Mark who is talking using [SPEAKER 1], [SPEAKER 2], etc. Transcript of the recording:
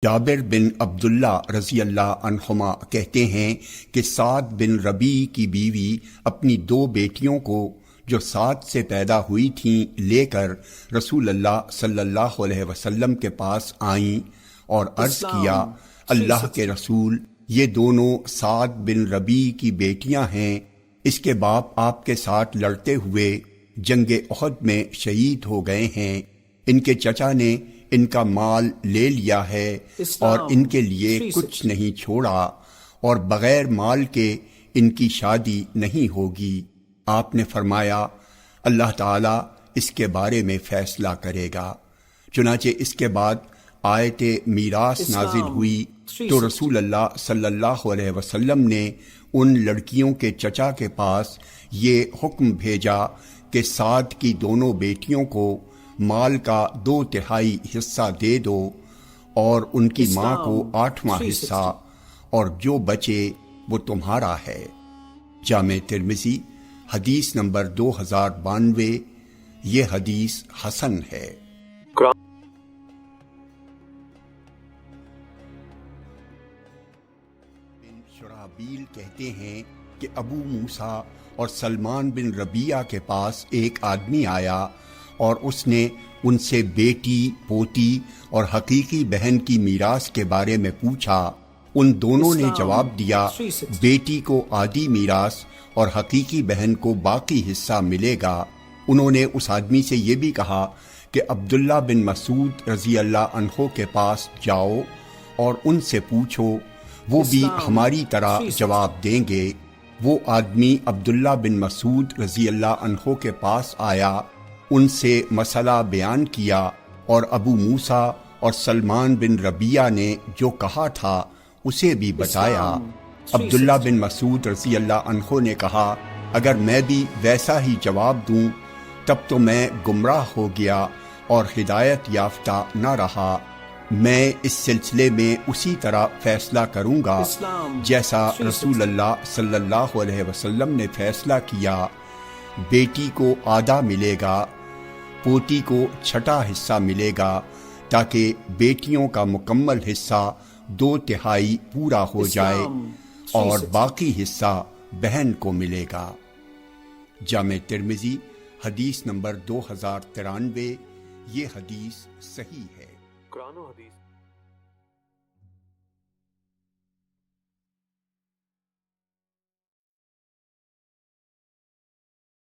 [SPEAKER 1] جابر بن عبداللہ رضی اللہ عنہما کہتے ہیں کہ سعد بن ربیع کی بیوی اپنی دو بیٹیوں کو جو سعد سے پیدا ہوئی تھیں لے کر رسول اللہ صلی اللہ علیہ وسلم کے پاس آئیں اور عرض کیا، اللہ کے رسول، یہ دونوں سعد بن ربیع کی بیٹیاں ہیں، اس کے باپ آپ کے ساتھ لڑتے ہوئے جنگ احد میں شہید ہو گئے ہیں، ان کے چچا نے ان کا مال لے لیا ہے اور ان کے لیے کچھ نہیں چھوڑا، اور بغیر مال کے ان کی شادی نہیں ہوگی۔ آپ نے فرمایا، اللہ تعالیٰ اس کے بارے میں فیصلہ کرے گا۔ چنانچہ اس کے بعد آیت میراث نازل ہوئی تو رسول اللہ صلی اللہ علیہ وسلم نے ان لڑکیوں کے چچا کے پاس یہ حکم بھیجا کہ سعد کی دونوں بیٹیوں کو مال کا 2/3 حصہ دے دو اور ان کی ماں کو 8واں حصہ، اور جو بچے وہ تمہارا ہے۔ جامع ترمذی حدیث نمبر 2092۔ یہ حدیث حسن ہے۔ شرحبیل کہتے ہیں کہ ابو موسیٰ اور سلمان بن ربیعہ کے پاس ایک آدمی آیا اور اس نے ان سے بیٹی، پوتی اور حقیقی بہن کی میراث کے بارے میں پوچھا۔ ان دونوں نے جواب دیا، بیٹی کو آدھی میراث اور حقیقی بہن کو باقی حصہ ملے گا۔ انہوں نے اس آدمی سے یہ بھی کہا کہ عبداللہ بن مسعود رضی اللہ عنہ کے پاس جاؤ اور ان سے پوچھو، وہ بھی ہماری طرح جواب دیں گے۔ وہ آدمی عبداللہ بن مسعود رضی اللہ عنہ کے پاس آیا، ان سے مسئلہ بیان کیا، اور ابو موسیٰ اور سلمان بن ربیعہ نے جو کہا تھا اسے بھی بتایا۔ عبداللہ بن مسعود رضی اللہ عنہ نے کہا، اگر میں بھی ویسا ہی جواب دوں تب تو میں گمراہ ہو گیا اور ہدایت یافتہ نہ رہا۔ میں اس سلسلے میں اسی طرح فیصلہ کروں گا جیسا رسول اللہ صلی اللہ علیہ وسلم نے فیصلہ کیا۔ بیٹی کو آدھا ملے گا، پوتی کو 6واں حصہ ملے گا، تاکہ بیٹیوں کا مکمل حصہ 2/3 پورا ہو جائے اور باقی حصہ بہن کو ملے گا۔ جامع ترمذی حدیث نمبر 2093۔ یہ حدیث صحیح ہے۔
[SPEAKER 2] قرآن و حدیث